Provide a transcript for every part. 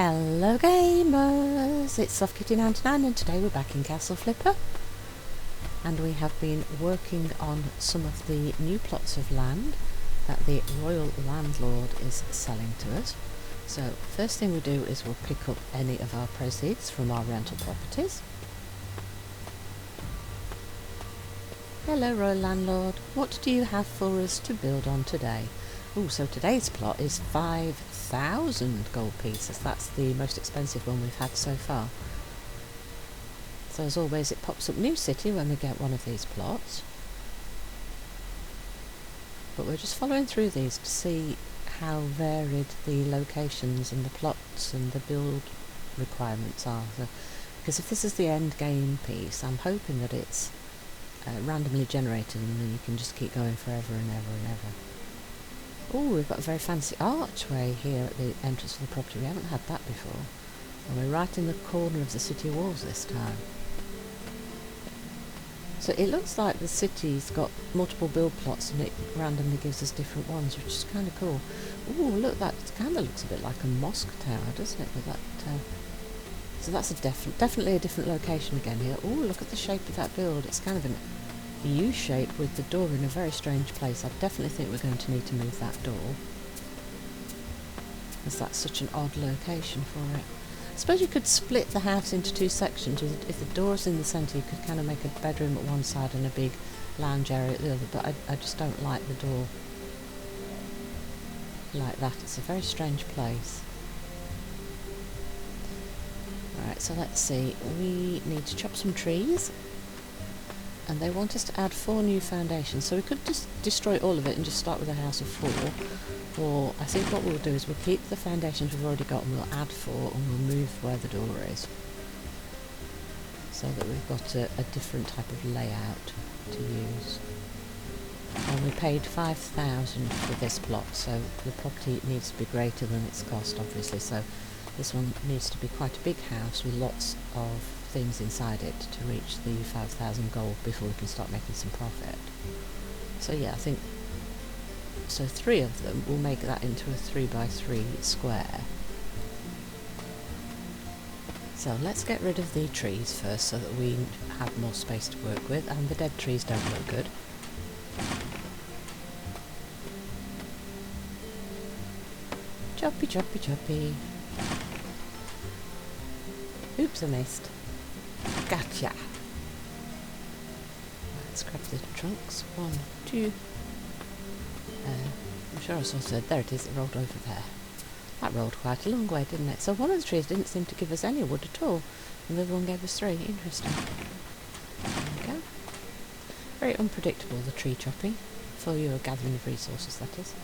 Hello gamers, it's SoftKitty99 and today we're back in Castle Flipper and we have been working on some of the new plots of land that the Royal Landlord is selling to us. So first thing we do is we'll pick up any of our proceeds from our rental properties. Hello Royal Landlord, what do you have for us to build on today? Ooh, so today's plot is 5,000 gold pieces. That's the most expensive one we've had so far. So as always it pops up New City when we get one of these plots. But we're just following through these to see how varied the locations and the plots and the build requirements are. So, because if this is the end game piece, I'm hoping that it's randomly generated and then you can just keep going forever and ever and ever. Oh, we've got a very fancy archway here at the entrance of the property. We haven't had that before. And we're right in the corner of the city walls this time. So it looks like the city's got multiple build plots and it randomly gives us different ones, which is kind of cool. Oh, look, that kind of looks a bit like a mosque tower, doesn't it? With that, so that's a definitely a different location again here. Oh, look at the shape of that build. It's kind of an U shape with the door in a very strange place. I definitely think we're going to need to move that door, as that's such an odd location for it. I suppose you could split the house into two sections. If the door's in the centre, you could kind of make a bedroom at one side and a big lounge area at the other, but I just don't like the door like that. It's a very strange place. Alright, so let's see. We need to chop some trees. And they want us to add 4 new foundations, so we could just destroy all of it and just start with a house of 4. Or I think what we'll do is we'll keep the foundations we've already got and we'll add 4 and we'll move where the door is. So that we've got a different type of layout to use. And we paid 5,000 for this plot, so the property needs to be greater than its cost obviously. So this one needs to be quite a big house with lots of things inside it to reach the 5,000 gold before we can start making some profit. So yeah, I think so 3 of them will make that into a 3x3 square. So let's get rid of the trees first so that we have more space to work with, and the dead trees don't look good. Choppy choppy choppy. Oops, I missed. Gotcha! Let's grab the trunks. 1, 2. I'm sure I saw it. There it is, it rolled over there. That rolled quite a long way, didn't it? So one of the trees didn't seem to give us any wood at all, and the other one gave us 3. Interesting. There we go. Very unpredictable, the tree chopping, for your gathering of resources, that is.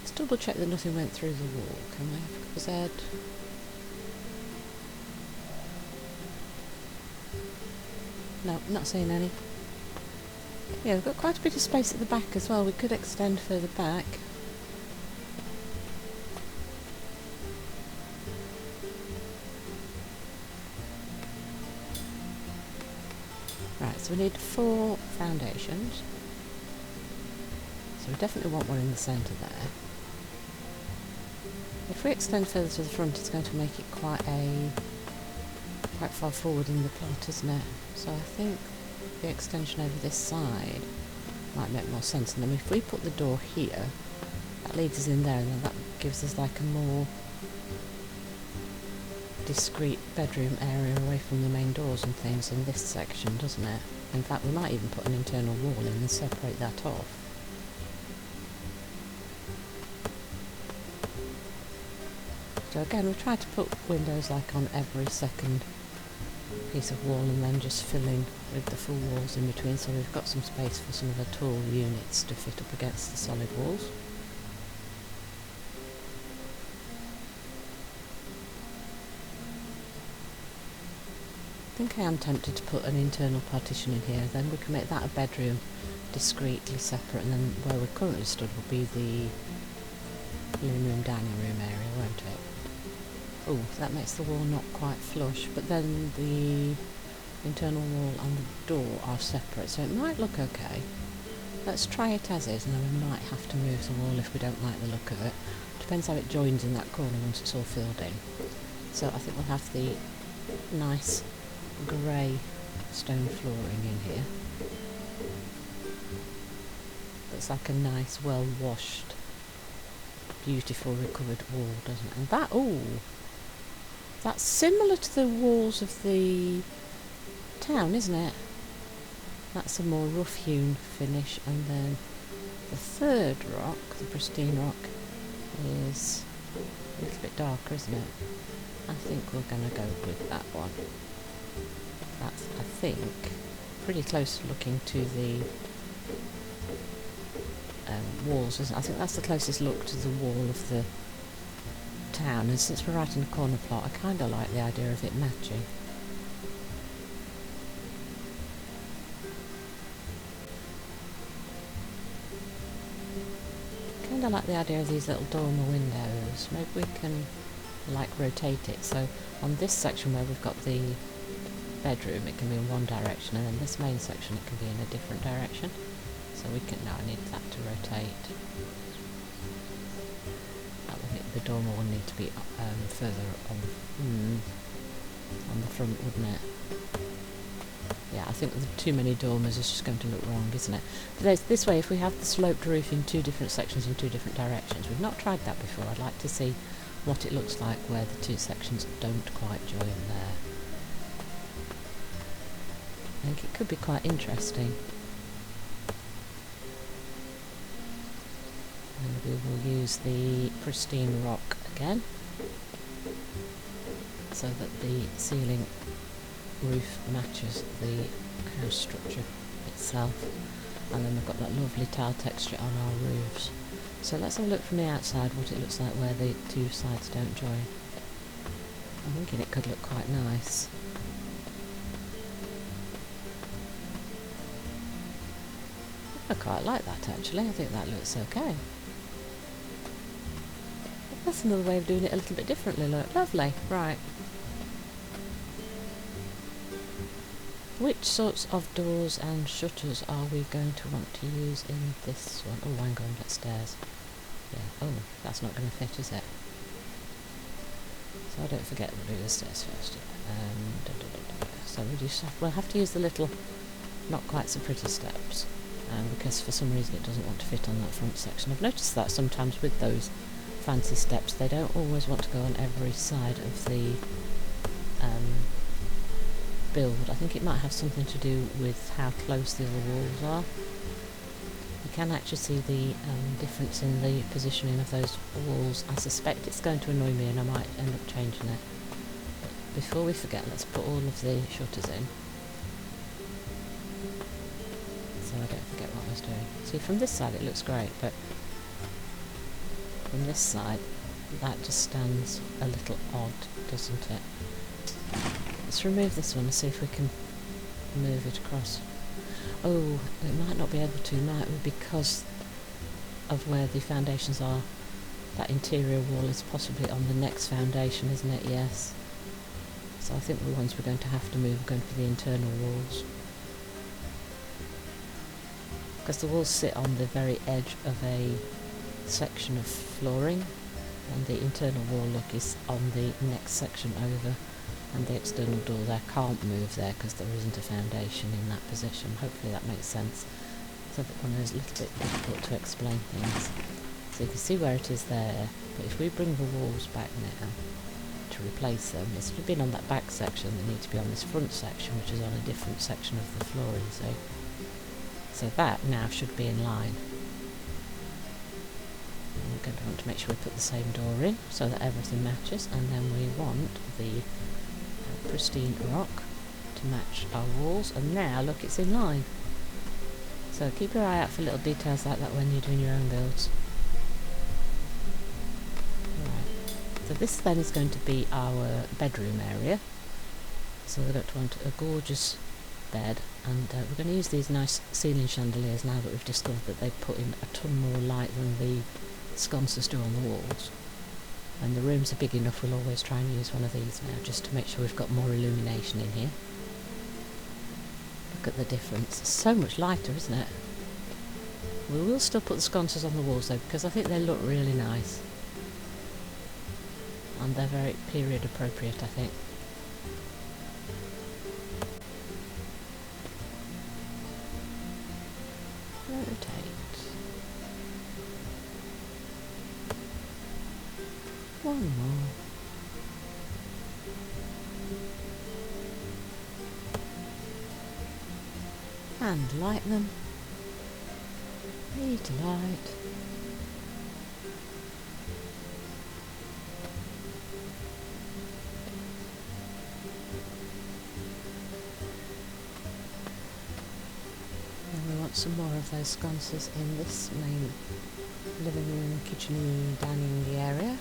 Let's double check that nothing went through the wall, can we? Z. No, not seeing any. Yeah, we've got quite a bit of space at the back as well. We could extend further back. Right, so we need 4 foundations. So we definitely want one in the centre there. If we extend further to the front, it's going to make it quite far forward in the plot, isn't it? So I think the extension over this side might make more sense. And then if we put the door here, that leads us in there, and then that gives us like a more discreet bedroom area away from the main doors and things in this section, doesn't it? In fact, we might even put an internal wall in and separate that off. So again, we've tried to put windows like on every second piece of wall and then just fill in with the full walls in between, so we've got some space for some of the tall units to fit up against the solid walls. I think I am tempted to put an internal partition in here, then we can make that a bedroom discreetly separate, and then where we currently stood will be the living room, dining room area, won't it? Oh, that makes the wall not quite flush, but then the internal wall and the door are separate, so it might look okay. Let's try it as is, and then we might have to move the wall if we don't like the look of it. Depends how it joins in that corner once it's all filled in. So I think we'll have the nice grey stone flooring in here. Looks like a nice, well washed, beautiful recovered wall, doesn't it? And that, oh, that's similar to the walls of the town, isn't it? That's a more rough hewn finish, and then the third rock, the pristine rock, is a little bit darker, isn't it? I think we're going to go with that one. That's, I think, pretty close looking to the walls, isn't it? I think that's the closest look to the wall of the town, and since we're right in the corner plot, I kind of like the idea of it matching. Kind of like the idea of these little dormer windows. Maybe we can like rotate it, so on this section where we've got the bedroom it can be in one direction, and then this main section it can be in a different direction. So we can, now I need that to rotate. That will need, the dormer will need to be further on the front, wouldn't it? Yeah, I think with too many dormers is just going to look wrong, isn't it? But this way, if we have the sloped roof in two different sections in two different directions, we've not tried that before. I'd like to see what it looks like where the two sections don't quite join there. I think it could be quite interesting. And we will use the pristine rock again, so that the ceiling roof matches the house structure itself, and then we've got that lovely tile texture on our roofs. So let's have a look from the outside what it looks like where the two sides don't join. I'm thinking it could look quite nice. I quite like that actually, I think that looks okay. That's another way of doing it a little bit differently, look, lovely, right. Which sorts of doors and shutters are we going to want to use in this one? Oh, I'm going upstairs. Yeah, oh, that's not going to fit, is it? So I don't forget to do the stairs first. So we'll have to use the little, not quite so pretty steps, because for some reason it doesn't want to fit on that front section. I've noticed that sometimes with those fancy steps, they don't always want to go on every side of the build. I think it might have something to do with how close the other walls are. You can actually see the difference in the positioning of those walls. I suspect it's going to annoy me and I might end up changing it. But before we forget, let's put all of the shutters in, so I don't forget what I was doing. See, from this side it looks great, but from this side that just stands a little odd, doesn't it? Let's remove this one and see if we can move it across. Oh, it might not be able to, might we, because of where the foundations are. That interior wall is possibly on the next foundation, isn't it? Yes. So I think the ones we're going to have to move are going to be the internal walls, because the walls sit on the very edge of a section of flooring, and the internal wall look is on the next section over, and the external door there can't move there because there isn't a foundation in that position. Hopefully that makes sense. So that one is a little bit difficult to explain things. So you can see where it is there, but if we bring the walls back now to replace them, instead of being on that back section, they need to be on this front section, which is on a different section of the flooring, see? So that now should be in line. And we're going to want to make sure we put the same door in so that everything matches, and then we want the pristine rock to match our walls, and now look, it's in line. So keep your eye out for little details like that when you're doing your own builds. Right, so this then is going to be our bedroom area. So we're going to want a gorgeous bed, and we're going to use these nice ceiling chandeliers now that we've discovered that they put in a ton more light than the sconces do on the walls. And the rooms are big enough, we'll always try and use one of these now, just to make sure we've got more illumination in here. Look at the difference, it's so much lighter, isn't it? We will still put the sconces on the walls though, because I think they look really nice. and they're very period appropriate, I think. Rotate. One more. And light them. Need light. And we want some more of those sconces in this main living room, kitchen-y, dining area.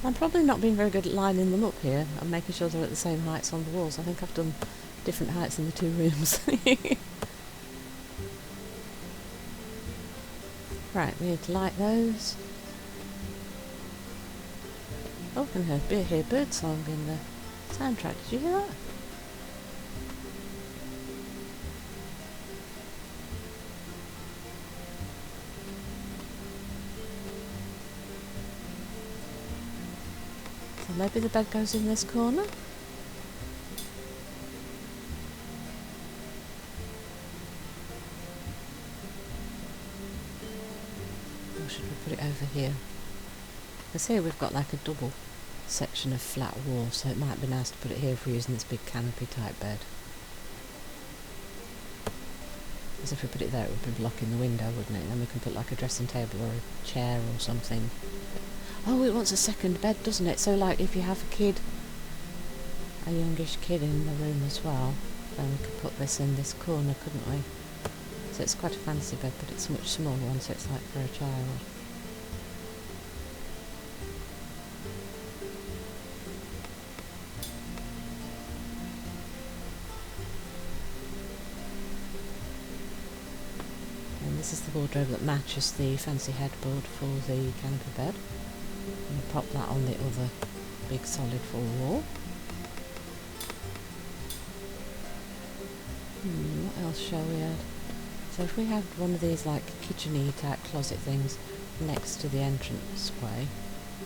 I'm probably not being very good at lining them up here and making sure they're at the same heights on the walls. I think I've done different heights in the two rooms. Right, we need to light those. Oh, I can hear bird song in the soundtrack. Did you hear that? So maybe the bed goes in this corner? Or should we put it over here? Because here we've got like a double section of flat wall, so it might be nice to put it here if we're using this big canopy type bed. Because if we put it there, it would be blocking the window, wouldn't it? Then we can put like a dressing table or a chair or something. Oh, it wants a second bed, doesn't it? So like if you have a kid, a youngish kid in the room as well, then we could put this in this corner, couldn't we? So it's quite a fancy bed, but it's a much smaller one, so it's like for a child. And this is the wardrobe that matches the fancy headboard for the canopy bed. And pop that on the other big solid full wall. What else shall we add? So if we had one of these like kitchen-y type closet things next to the entrance way,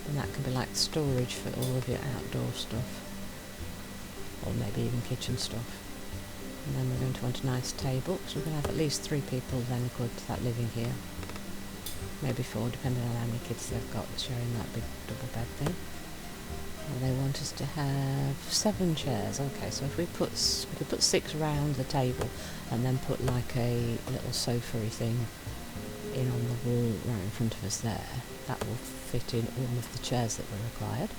then that could be like storage for all of your outdoor stuff. Or maybe even kitchen stuff. And then we're going to want a nice table, because we're going to have at least 3 people then good that living here. Maybe 4, depending on how many kids they've got sharing that big double bed thing. And they want us to have 7 chairs. Okay, so if we could put 6 round the table and then put like a little sofa-y thing in on the wall right in front of us there, that will fit in all of the chairs that were required.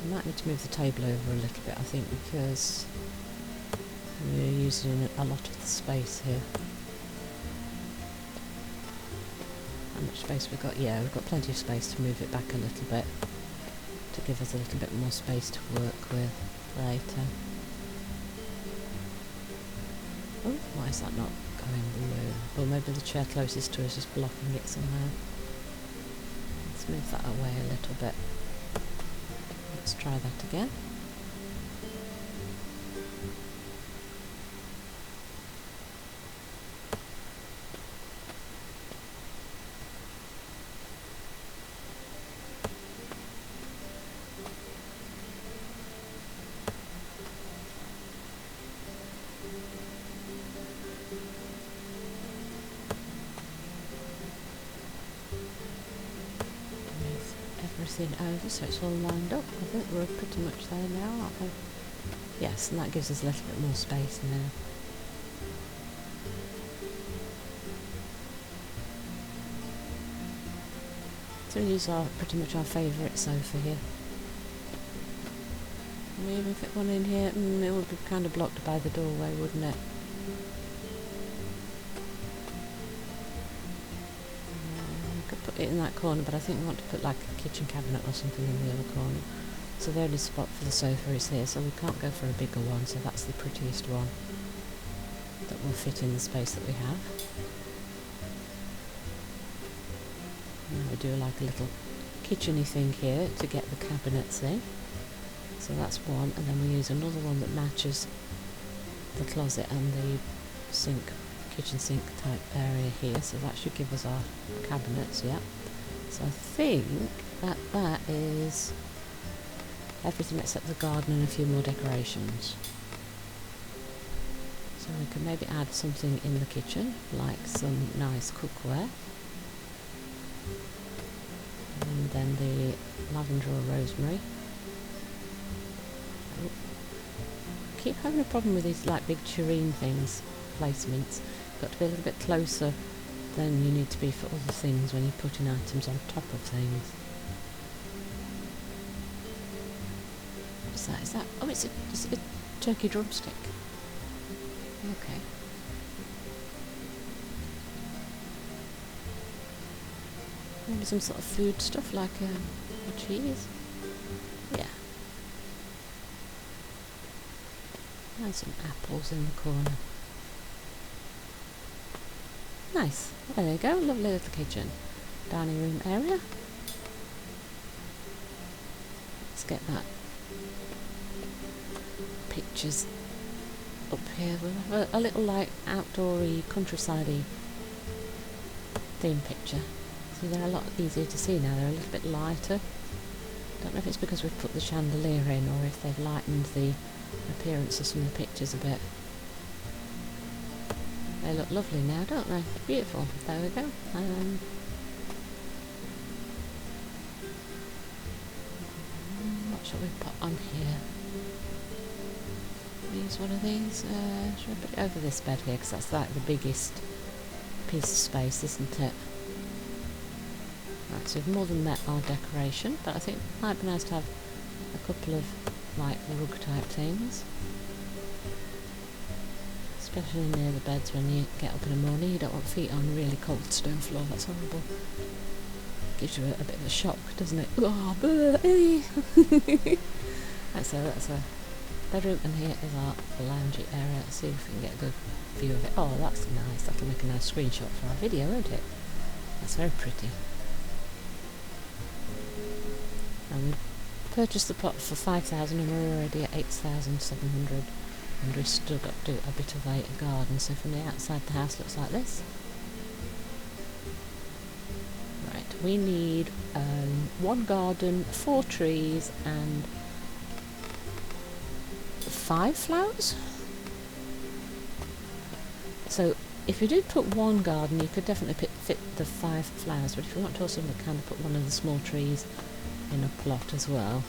We might need to move the table over a little bit, I think, because we're using a lot of the space here. How much space we've got? Yeah, we've got plenty of space to move it back a little bit, to give us a little bit more space to work with later. Oh, why is that not going blue? Well, maybe the chair closest to us is blocking it somehow. Let's move that away a little bit. Let's try that again. Over, so it's all lined up. I think we're pretty much there now, aren't we? Yes, and that gives us a little bit more space now. So these are pretty much our favourite sofa here. Can we even fit one in here? It would be kind of blocked by the doorway, wouldn't it? Put it in that corner, but I think we want to put like a kitchen cabinet or something in the other corner. So the only spot for the sofa is here, so we can't go for a bigger one, so that's the prettiest one that will fit in the space that we have. And we do like a little kitchen-y thing here to get the cabinets in. So that's one, and then we use another one that matches the closet and the sink, kitchen sink type area here. So that should give us our cabinets, yeah. So I think that is everything except the garden and a few more decorations. So we can maybe add something in the kitchen, like some nice cookware. And then the lavender or rosemary. Oh. I keep having a problem with these like big tureen things, placements. Got to be a little bit closer than you need to be for other things when you're putting items on top of things. What's that? Is that? Oh, is it a turkey drumstick? Okay. Maybe some sort of food stuff like a cheese. Yeah. And some apples in the corner. Nice. Well, there you go. Lovely little kitchen. Dining room area. Let's get that. Pictures up here. We'll have a little like outdoory, countryside-y theme picture. See, they're a lot easier to see now. They're a little bit lighter. Don't know if it's because we've put the chandelier in or if they've lightened the appearance of some of the pictures a bit. They look lovely now, don't they? Beautiful. There we go. What shall we put on here? Use one of these. Should I put it over this bed here? Because that's like the biggest piece of space, isn't it? Right, so we've more than met our decoration, but I think it might be nice to have a couple of like rug type things. Especially near the beds when you get up in the morning. You don't want feet on really cold stone floor, that's horrible. Gives you a bit of a shock, doesn't it? Oh, right, so that's a bedroom, and here is our loungy area. Let's see if we can get a good view of it. Oh, that's nice. That'll make a nice screenshot for our video, won't it? That's very pretty. And we purchased the plot for 5,000 and we're already at 8,700, and we've still got to do a bit of a garden. So from the outside the house looks like this. Right, we need one garden, 4 trees and 5 flowers. So if you did put one garden you could definitely fit the 5 flowers, but if you want to also kind of put one of the small trees in a plot as well,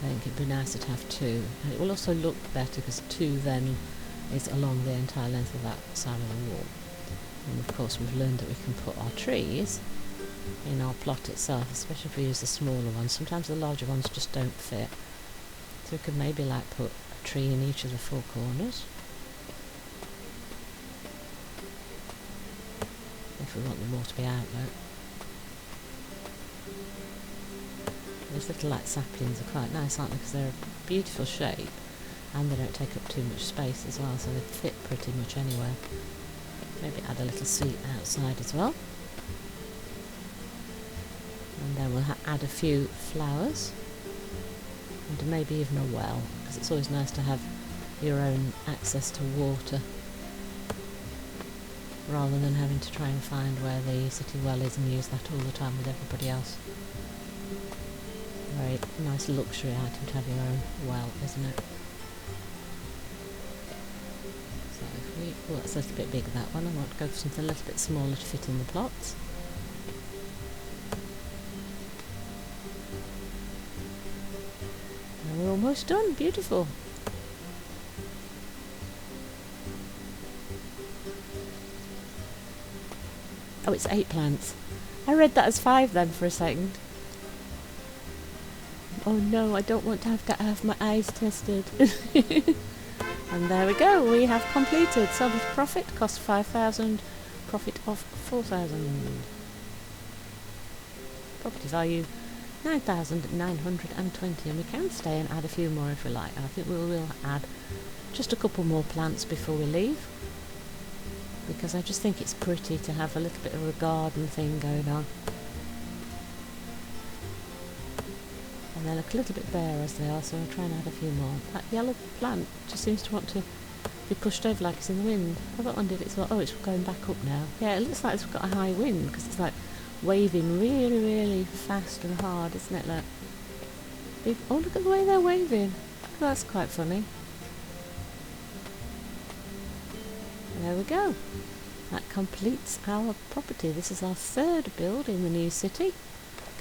I think it'd be nicer to have 2, and it will also look better because 2 then is along the entire length of that side of the wall. And of course we've learned that we can put our trees in our plot itself, especially if we use the smaller ones. Sometimes the larger ones just don't fit, so we could maybe like put a tree in each of the 4 corners if we want them all to be outlet. These little like saplings are quite nice, aren't they, because they're a beautiful shape and they don't take up too much space as well, so they fit pretty much anywhere. Maybe add a little seat outside as well, and then we'll add a few flowers and maybe even a well, because it's always nice to have your own access to water rather than having to try and find where the city well is and use that all the time with everybody else. Very nice luxury item to have your own well, isn't it? So if we... oh, that's a little bit big, that one. I want to go for something a little bit smaller to fit in the plots. And we're almost done. Beautiful. Oh, it's 8 plants. I read that as 5 then for a second. Oh no, I don't want to have my eyes tested. And there we go, we have completed. So the profit cost 5,000, profit of 4,000. Property value 9,920, and we can stay and add a few more if we like. I think we will add just a couple more plants before we leave, because I just think it's pretty to have a little bit of a garden thing going on. And they look a little bit bare as they are, so I'll try and add a few more. That yellow plant just seems to want to be pushed over like it's in the wind. Oh, that one did it as well. Oh, it's going back up now. Yeah, it looks like it's got a high wind because it's like waving really, really fast and hard, isn't it? Look. Oh, look at the way they're waving. That's quite funny. There we go. That completes our property. This is our third build in the new city,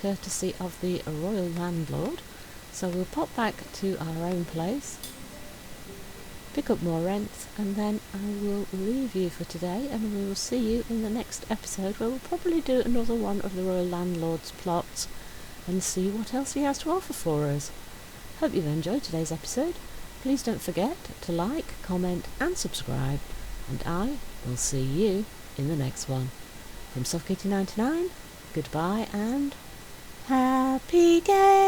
courtesy of the Royal Landlord. So we'll pop back to our own place, pick up more rents, and then I will leave you for today, and we will see you in the next episode, where we'll probably do another one of the Royal Landlord's plots and see what else he has to offer for us. Hope you've enjoyed today's episode. Please don't forget to like, comment and subscribe, and I will see you in the next one. From Soft Kitty 99, goodbye and happy game!